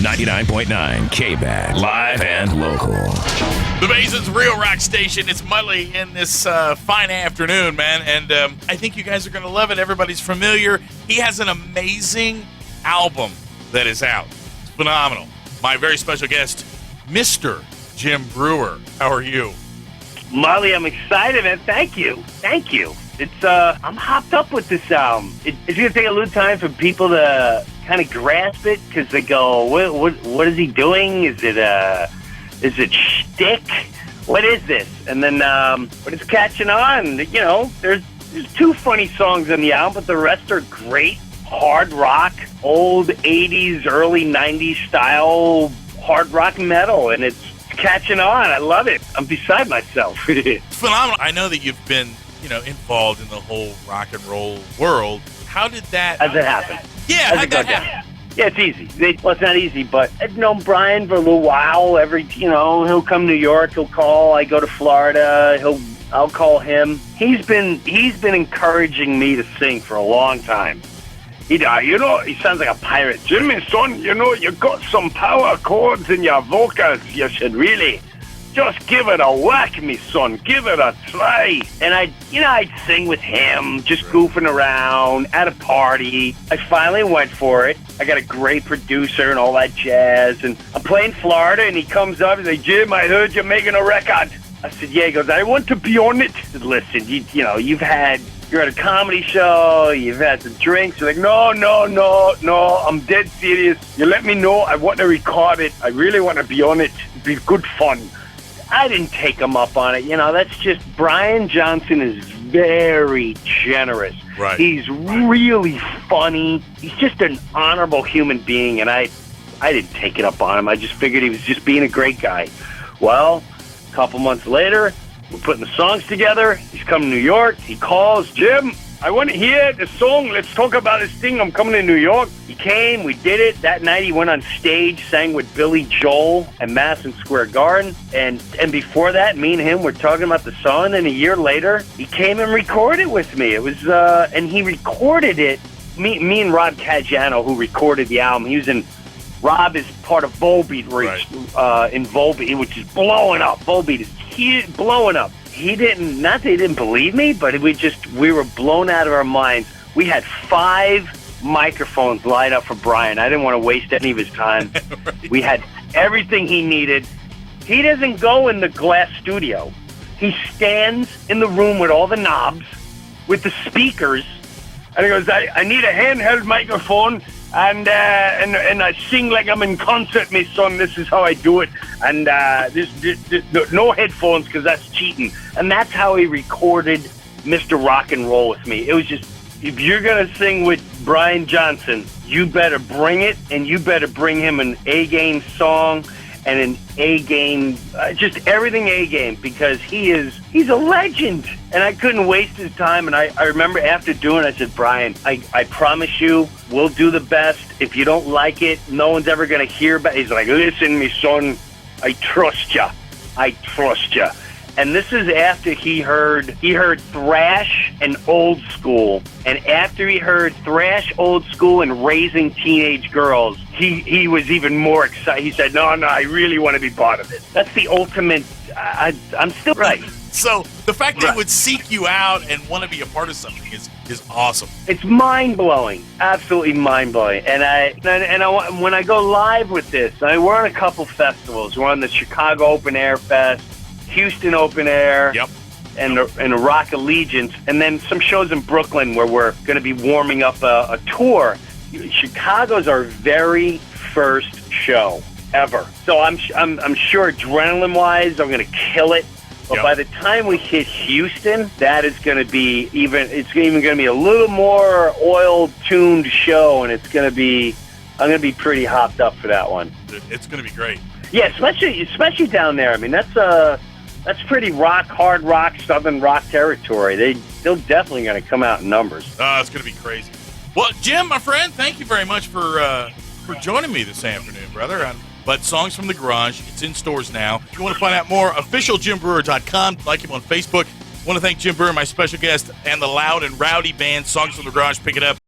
99.9 KBAT, live and local. The Mason's Real Rock Station. It's Mudley in this fine afternoon, man. And I think you guys are going to love it. Everybody's familiar. He has an amazing album that is out. It's phenomenal. My very special guest, Mr. Jim Breuer. How are you? Molly, I'm excited, man. Thank you. It's I'm hopped up with this album. It's gonna take a little time for people to kind of grasp it because they go, "What is he doing? Is it shtick? What is this?" And then, but it's catching on. You know, there's 2 funny songs on the album, but the rest are great hard rock, old '80s, early '90s style hard rock metal, and it's catching on. I love it. I'm beside myself. Phenomenal. I know that you've been, involved in the whole rock and roll world. How did that... How'd that happen? Yeah, how'd that happen? Yeah, it's easy. Well, it's not easy, but I've known Brian for a little while. He'll come to New York, he'll call. I go to Florida, I'll call him. He's been encouraging me to sing for a long time. He sounds like a pirate. "Jimmy, son, you got some power chords in your vocals. You should really just give it a whack, me son. Give it a try." And I'd sing with him, just goofing around at a party. I finally went for it. I got a great producer and all that jazz. And I'm playing Florida, and he comes up and says, "Jim, I heard you're making a record." I said, "Yeah." He goes, "I want to be on it." I said, "Listen, you're at a comedy show, you've had some drinks." You're like, no, I'm dead serious. You let me know, I want to record it. I really want to be on it. It'd be good fun. I didn't take him up on it. That's just, Brian Johnson is very generous. Right. He's really funny. He's just an honorable human being, and I didn't take it up on him. I just figured he was just being a great guy. Well, a couple months later, we're putting the songs together. He's coming to New York. He calls, "Jim, I want to hear the song. Let's talk about this thing. I'm coming to New York." He came. We did it. That night he went on stage, sang with Billy Joel at Madison Square Garden. And before that, me and him were talking about the song. And a year later, he came and recorded with me. It was, and he recorded it. Me and Rob Caggiano, who recorded the album. Rob is part of Volbeat, in Volbeat, which is blowing up. Volbeat is blowing up. Not that he didn't believe me, but we were blown out of our minds. We had 5 microphones lined up for Brian. I didn't want to waste any of his time. Right. We had everything he needed. He doesn't go in the glass studio. He stands in the room with all the knobs, with the speakers, and he goes, I need a handheld microphone, and I sing like I'm in concert, me son. This is how I do it. And no headphones, because that's cheating. And that's how he recorded Mr. Rock and Roll with me. It was just, if you're going to sing with Brian Johnson, you better bring it, and you better bring him an A-game song and an A-game, just everything A-game, because he's a legend. And I couldn't waste his time. And I remember after doing it, I said, "Brian, I promise you, we'll do the best. If you don't like it, no one's ever going to hear about it." He's like, "Listen, me son, I trust ya. And this is after he heard thrash and old school. And after he heard thrash, old school, and Raising Teenage Girls, he was even more excited. He said, no, I really want to be part of this." That's the ultimate. I'm still right. So the fact that he would seek you out and want to be a part of something is awesome. It's mind-blowing. Absolutely mind-blowing. And when I go live with this, we're on a couple festivals. We're on the Chicago Open Air Fest, Houston Open Air, yep, and the Rock Allegiance, and then some shows in Brooklyn where we're going to be warming up a tour. Chicago's our very first show ever. So I'm sure adrenaline-wise, I'm going to kill it. But yep, by the time we hit Houston, that is going to be it's even going to be a little more oil-tuned show, and I'm going to be pretty hopped up for that one. It's going to be great. Yeah, especially down there. I mean, that's pretty hard rock, southern rock territory. They're definitely going to come out in numbers. It's going to be crazy. Well, Jim, my friend, thank you very much for joining me this afternoon, brother. But Songs from the Garage, it's in stores now. If you want to find out more, officialJimBreuer.com. Like him on Facebook. I want to thank Jim Breuer, my special guest, and the Loud and Rowdy band, Songs from the Garage. Pick it up.